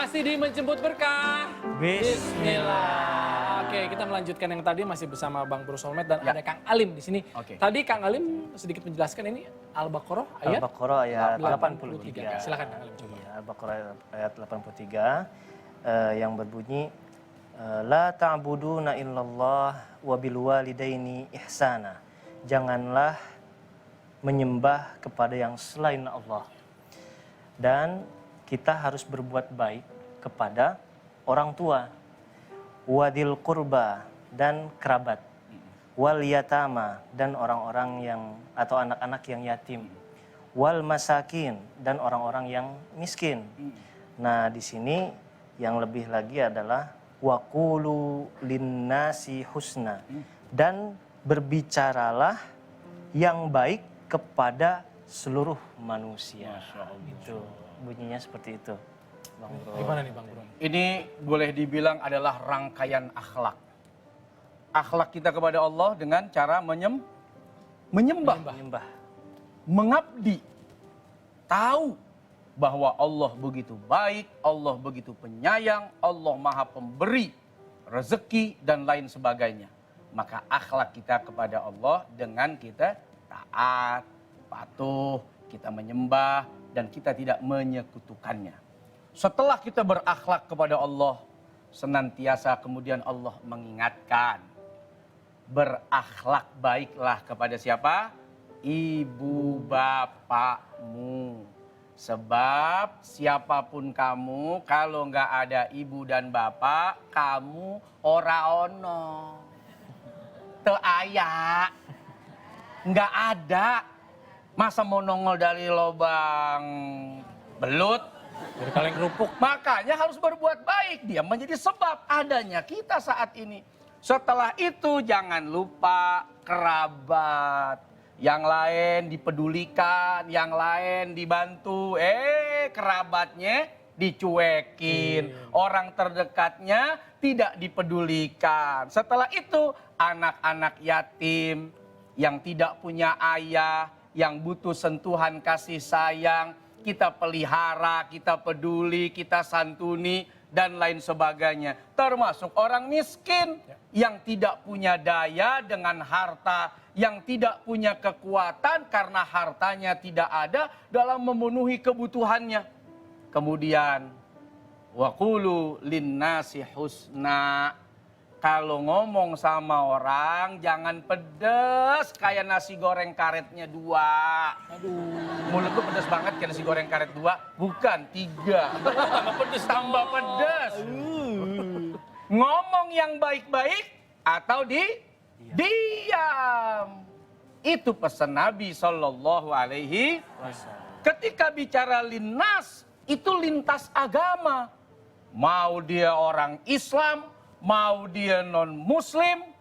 Masih di Menjemput Berkah. Bismillah. Oke, kita melanjutkan yang tadi masih bersama Bang Bro Solmed dan ada Kang Alim di sini. Tadi Kang Alim sedikit menjelaskan ini Al-Baqarah ayat Al-Baqarah ayat 83. Silakan Kang Alim coba. Iya, Al-Baqarah ayat 83 yang berbunyi la ta'buduna illallah wa bil walidaini ihsana. Janganlah menyembah kepada yang selain Allah. Dan kita harus berbuat baik kepada orang tua, wadil qurba dan kerabat, wal yatama dan orang-orang yang atau anak-anak yang yatim, wal masakin dan orang-orang yang miskin. Nah, di sini yang lebih lagi adalah waqulu linnasi husna, dan berbicaralah yang baik kepada seluruh manusia. Itu bunyinya seperti itu, Bang Bro. Gimana nih Bang Bro? Ini boleh dibilang adalah rangkaian akhlak. Akhlak kita kepada Allah dengan cara menyembah, mengabdi. Tahu bahwa Allah begitu baik, Allah begitu penyayang, Allah maha pemberi rezeki dan lain sebagainya. Maka akhlak kita kepada Allah dengan kita taat, patuh, kita menyembah, dan kita tidak menyekutukannya. Setelah kita berakhlak kepada Allah, senantiasa kemudian Allah mengingatkan. Berakhlak baiklah kepada siapa? Ibu bapakmu. Sebab siapapun kamu, kalau nggak ada ibu dan bapak, kamu ora ono. Teu aya. Nggak ada. Masa mau nongol dari lubang belut? Dari kaleng kerupuk. Makanya harus berbuat baik. Dia menjadi sebab adanya kita saat ini. Setelah itu jangan lupa kerabat. Yang lain dipedulikan, yang lain dibantu. Kerabatnya dicuekin. Orang terdekatnya tidak dipedulikan. Setelah itu anak-anak yatim yang tidak punya ayah, yang butuh sentuhan kasih sayang, kita pelihara, kita peduli, kita santuni, dan lain sebagainya. Termasuk orang miskin yang tidak punya daya dengan harta, yang tidak punya kekuatan karena hartanya tidak ada dalam memenuhi kebutuhannya. Kemudian, waqulu linnasi husna. Kalau ngomong sama orang, jangan pedes kayak nasi goreng karetnya 2. Aduh. Mulut lu pedes banget kayak nasi goreng karet 2. Bukan, 3. Tambah pedes, tambah pedes. Ngomong yang baik-baik atau diam. Itu pesan Nabi Sallallahu Alaihi Wasallam. Ketika bicara linnas, itu lintas agama. Mau dia orang Islam, mau dia non-muslim,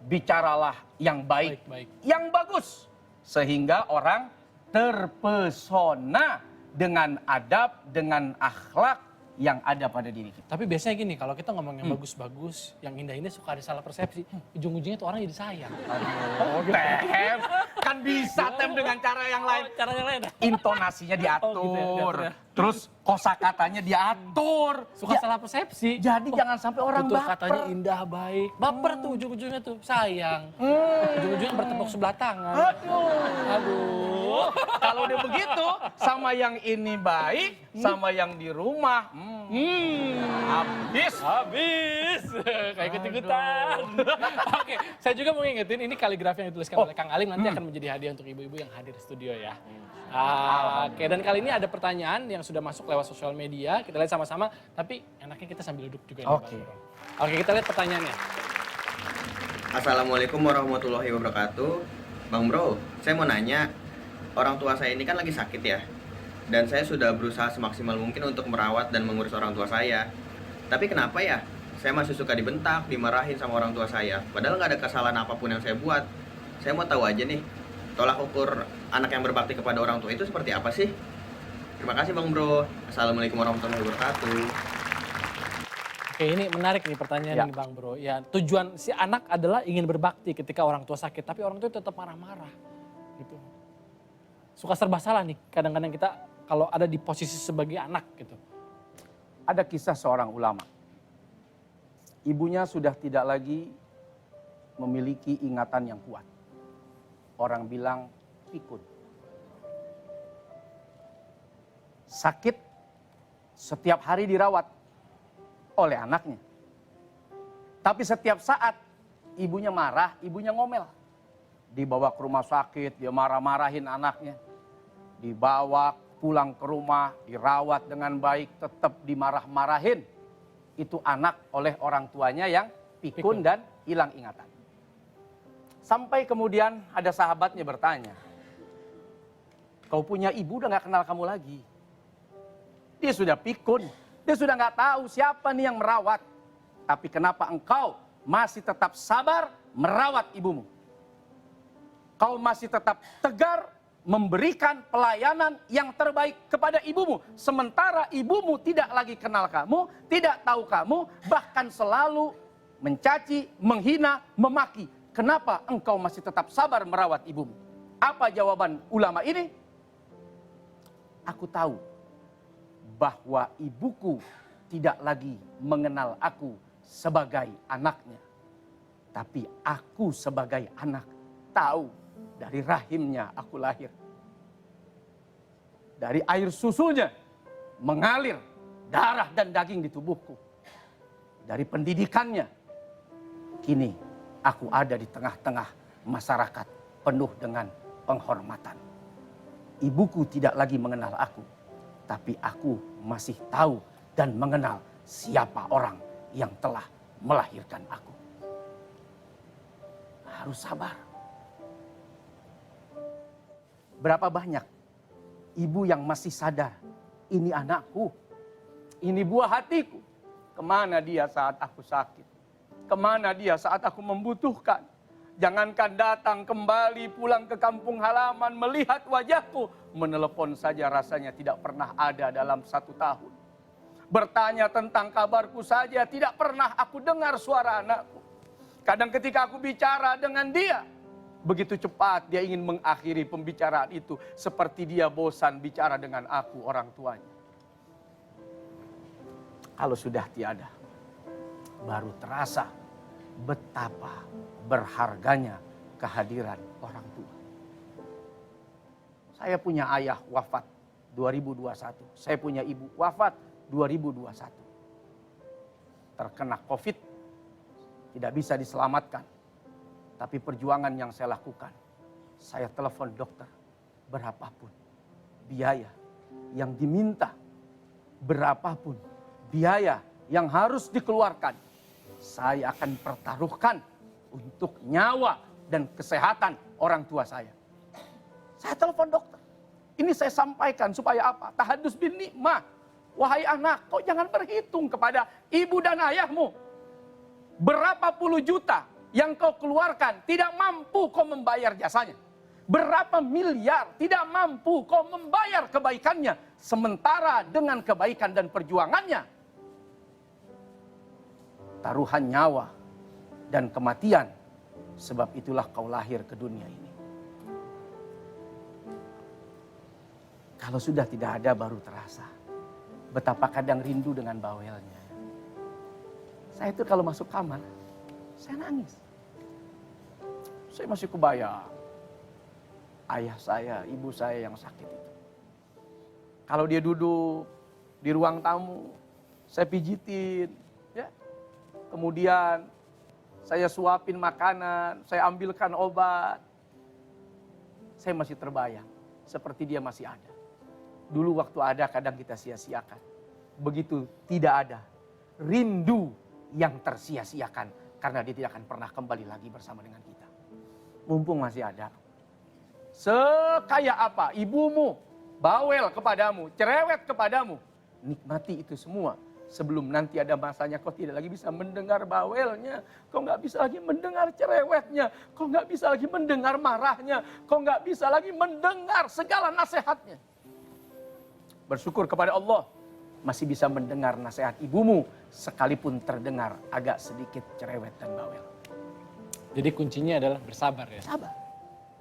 bicaralah yang baik, yang bagus. Sehingga orang terpesona dengan adab, dengan akhlak yang ada pada diri kita. Tapi biasanya gini, kalau kita ngomong yang bagus-bagus, yang indah-indah suka ada salah persepsi. Ujung-ujungnya tuh orang jadi sayang. Aduh, Tem. Kan bisa Tem dengan cara yang lain. Cara yang lain? Intonasinya diatur. Gitu ya. Terus kosakatanya diatur. Suka salah persepsi. Jadi jangan sampai orang tutur baper. katanya indah, baik. Baper tuh ujung-ujungnya tuh sayang. Ujung-ujungnya bertepuk sebelah tangan. Aduh. Kalau udah begitu, sama yang ini baik, sama yang di rumah, habis. Kayak ikut-ikutan. Oke, saya juga mau ngingetin ini kaligrafi yang dituliskan oleh Kang Alim nanti akan menjadi hadiah untuk ibu-ibu yang hadir di studio ya. Oke, dan kali ini ada pertanyaan yang sudah masuk lewat sosial media. Kita lihat sama-sama, tapi enaknya kita sambil duduk juga. Oke, kita lihat pertanyaannya. Assalamualaikum warahmatullahi wabarakatuh. Bang Bro, saya mau nanya, orang tua saya ini kan lagi sakit ya. Dan saya sudah berusaha semaksimal mungkin untuk merawat dan mengurus orang tua saya. Tapi kenapa ya, saya masih suka dibentak, dimarahin sama orang tua saya. Padahal nggak ada kesalahan apapun yang saya buat. Saya mau tahu aja nih, tolak ukur anak yang berbakti kepada orang tua itu seperti apa sih? Terima kasih Bang Bro. Assalamualaikum warahmatullahi wabarakatuh. Oke, ini menarik nih pertanyaan ini Bang Bro. Ya, tujuan si anak adalah ingin berbakti ketika orang tua sakit, tapi orang tua tetap marah-marah. Gitu. Suka serba salah nih, kadang-kadang kita kalau ada di posisi sebagai anak gitu. Ada kisah seorang ulama. Ibunya sudah tidak lagi memiliki ingatan yang kuat. Orang bilang pikun. Sakit, setiap hari dirawat oleh anaknya. Tapi setiap saat ibunya marah, ibunya ngomel. Dibawa ke rumah sakit, dia marah-marahin anaknya. Dibawa pulang ke rumah, dirawat dengan baik, tetap dimarah-marahin. Itu anak oleh orang tuanya yang pikun dan hilang ingatan. Sampai kemudian ada sahabatnya bertanya, kau punya ibu udah gak kenal kamu lagi. Dia sudah pikun, dia sudah gak tahu siapa nih yang merawat. Tapi kenapa engkau masih tetap sabar merawat ibumu? Kau masih tetap tegar memberikan pelayanan yang terbaik kepada ibumu. Sementara ibumu tidak lagi kenal kamu, tidak tahu kamu, bahkan selalu mencaci, menghina, memaki. Kenapa engkau masih tetap sabar merawat ibumu? Apa jawaban ulama ini? Aku tahu bahwa ibuku tidak lagi mengenal aku sebagai anaknya. Tapi aku sebagai anak tahu dari rahimnya aku lahir. Dari air susunya mengalir darah dan daging di tubuhku. Dari pendidikannya, kini aku ada di tengah-tengah masyarakat penuh dengan penghormatan. Ibuku tidak lagi mengenal aku, tapi aku masih tahu dan mengenal siapa orang yang telah melahirkan aku. Harus sabar. Berapa banyak ibu yang masih sadar, ini anakku, ini buah hatiku. Kemana dia saat aku sakit? Kemana dia saat aku membutuhkan? Jangankan datang kembali pulang ke kampung halaman melihat wajahku. Menelepon saja rasanya tidak pernah ada dalam 1 tahun. Bertanya tentang kabarku saja tidak pernah aku dengar suara anakku. Kadang ketika aku bicara dengan dia, begitu cepat dia ingin mengakhiri pembicaraan itu. Seperti dia bosan bicara dengan aku, orang tuanya. Kalau sudah tiada, baru terasa betapa berharganya kehadiran orang tua. Saya punya ayah wafat 2021. Saya punya ibu wafat 2021. Terkena COVID, tidak bisa diselamatkan. Tapi perjuangan yang saya lakukan, saya telepon dokter, berapapun biaya yang diminta, berapapun biaya yang harus dikeluarkan, saya akan pertaruhkan untuk nyawa dan kesehatan orang tua saya. Saya telepon dokter. Ini saya sampaikan supaya apa? Tahadus bin nikmah. Wahai anak, kau jangan berhitung kepada ibu dan ayahmu. Berapa puluh juta yang kau keluarkan tidak mampu kau membayar jasanya. Berapa miliar tidak mampu kau membayar kebaikannya. Sementara dengan kebaikan dan perjuangannya, taruhan nyawa dan kematian, sebab itulah kau lahir ke dunia ini. Kalau sudah tidak ada baru terasa betapa kadang rindu dengan bawelnya. Saya itu kalau masuk kamar, saya nangis. Saya masih kebayang ayah saya, ibu saya yang sakit itu. Kalau dia duduk di ruang tamu, saya pijitin, ya. Kemudian saya suapin makanan, saya ambilkan obat. Saya masih terbayang seperti dia masih ada. Dulu waktu ada kadang kita sia-siakan. Begitu tidak ada, rindu yang tersia-siakan karena dia tidak akan pernah kembali lagi bersama dengan kita. Mumpung masih ada. Sekaya apa ibumu bawel kepadamu, cerewet kepadamu, nikmati itu semua. Sebelum nanti ada masanya kau tidak lagi bisa mendengar bawelnya. Kau nggak bisa lagi mendengar cerewetnya. Kau nggak bisa lagi mendengar marahnya. Kau nggak bisa lagi mendengar segala nasihatnya. Bersyukur kepada Allah masih bisa mendengar nasihat ibumu sekalipun terdengar agak sedikit cerewet dan bawel. Jadi kuncinya adalah bersabar ya. Sabar.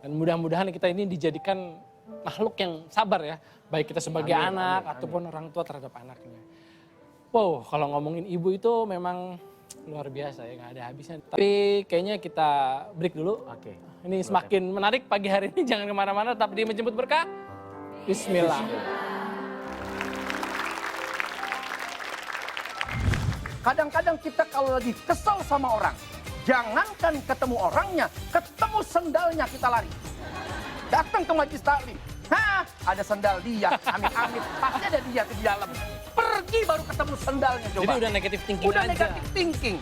Dan mudah-mudahan kita ini dijadikan makhluk yang sabar ya. Baik kita sebagai anak ataupun orang tua terhadap anaknya. Wow, kalau ngomongin ibu itu memang luar biasa ya, nggak ada habisnya. Tapi kayaknya kita break dulu. Oke. Ini semakin menarik pagi hari ini, jangan kemana-mana, tetap di Menjemput Berkah. Bismillah. Kadang-kadang kita kalau lagi kesel sama orang, jangankan ketemu orangnya, ketemu sendalnya kita lari. Datang ke majelis taklim, ada sendal dia, amit-amit, pasti ada dia di dalam. Pergi baru ketemu sendalnya coba. Jadi udah negatif thinking Udah aja. negatif thinking.